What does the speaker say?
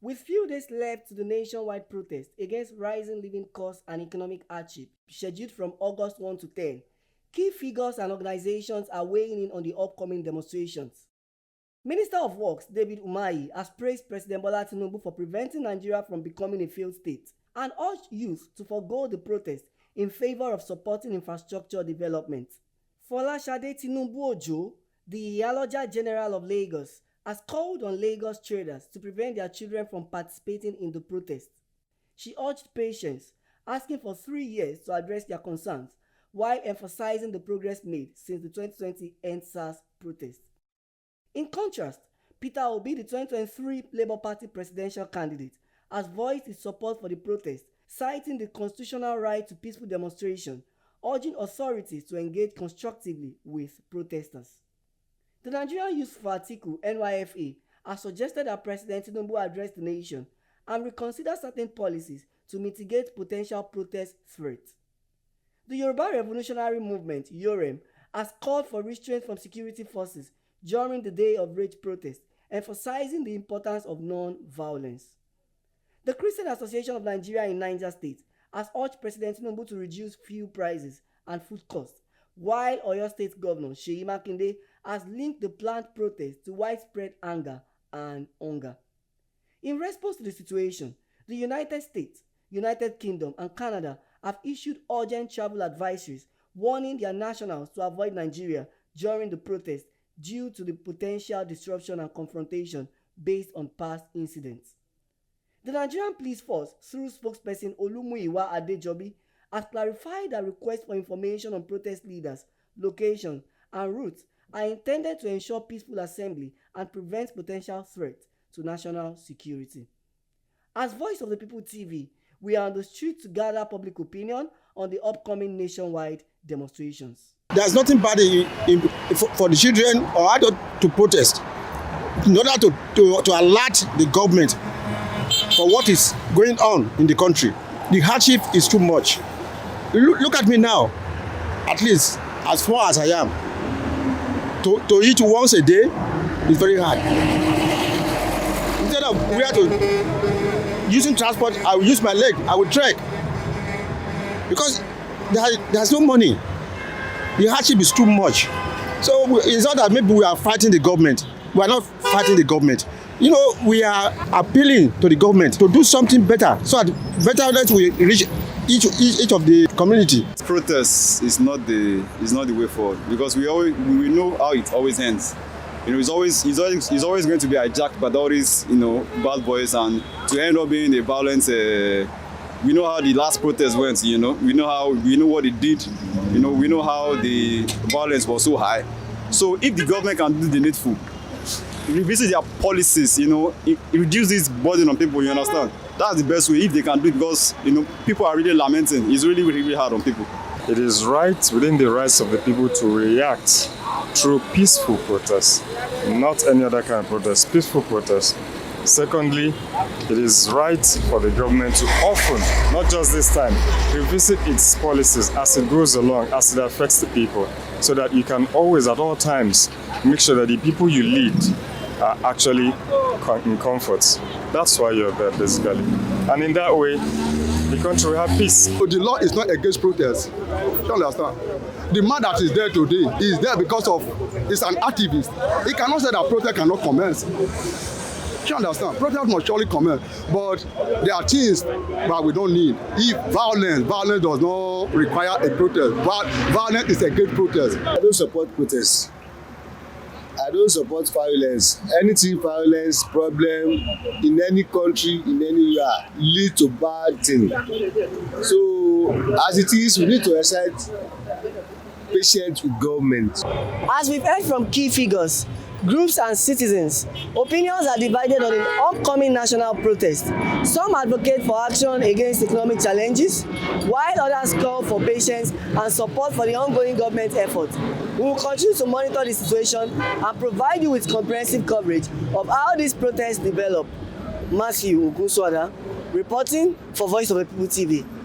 With few days left to the nationwide protest against rising living costs and economic hardship, scheduled from August 1 to 10, key figures and organizations are weighing in on the upcoming demonstrations. Minister of Works David Umahi has praised President Bola Tinubu for preventing Nigeria from becoming a failed state and urged youth to forego the protest in favor of supporting infrastructure development. Folashade Tinubu Ojo, the Iyaloja General of Lagos, has called on Lagos traders to prevent their children from participating in the protest. She urged patience, asking for 3 years to address their concerns, while emphasizing the progress made since the 2020 EndSARS protest. In contrast, Peter Obi, the 2023 Labour Party presidential candidate, has voiced his support for the protest, citing the constitutional right to peaceful demonstration, urging authorities to engage constructively with protesters. The Nigerian Youth for Atiku (NYFA) has suggested that President Tinubu address the nation and reconsider certain policies to mitigate potential protest threats. The Yoruba Revolutionary Movement (YOREM) has called for restraint from security forces during the day of rage protest, emphasizing the importance of non-violence. The Christian Association of Nigeria in Niger State has urged President Tinubu to reduce fuel prices and food costs, while Oyo State Governor Seyi Makinde has linked the planned protest to widespread anger and hunger. In response to the situation, the United States, United Kingdom, and Canada have issued urgent travel advisories warning their nationals to avoid Nigeria during the protest due to the potential disruption and confrontation based on past incidents. The Nigerian Police Force, through spokesperson Olumuyiwa Adejobi, has clarified that requests for information on protest leaders, locations, and routes are intended to ensure peaceful assembly and prevent potential threats to national security. As Voice of the People TV, we are on the street to gather public opinion on the upcoming nationwide demonstrations. There's nothing bad for the children or adults to protest in order to alert the government for what is going on in the country. The hardship is too much. Look at me now, at least as far as I am. To eat once a day is very hard. Instead of where to using transport, I will use my leg, I will trek. Because there's no money. The hardship is too much. So it's not that maybe we are fighting the government. We are not fighting the government. We are appealing to the government to do something better so that better will reach each of the community. Protest is not the way forward, because we know how it always ends. It's always going to be hijacked by all these bad boys, and to end up being a violence. We know how the last protest went. We know what it did. We know how the violence was so high. So if the government can do the needful, revisit their policies, reduce this burden on people, you understand? That's the best way if they can do it, because people are really lamenting. It's really, really hard on people. It is right within the rights of the people to react through peaceful protests, not any other kind of protest, peaceful protest. Secondly, it is right for the government to often, not just this time, revisit its policies as it goes along, as it affects the people, so that you can always, at all times, make sure that the people you lead are actually in comfort. That's why you're there, basically. And in that way, the country will have peace. So the law is not against protest. You understand? The man that is there today is there because he's an activist. He cannot say that protest cannot commence. You understand? Protest must surely commence. But there are things that we don't need. If violence does not require a protest, violence is against protest. I don't support protests. I don't support violence. Anything violence, problem in any country, in anywhere, lead to bad thing. So as it is, we need to exercise patience with government. As we've heard from key figures, groups and citizens, opinions are divided on the upcoming national protest. Some advocate for action against economic challenges, while others call for patience and support for the ongoing government effort. We will continue to monitor the situation and provide you with comprehensive coverage of how these protests develop. Matthew Ogunswada, reporting for Voice of the People TV.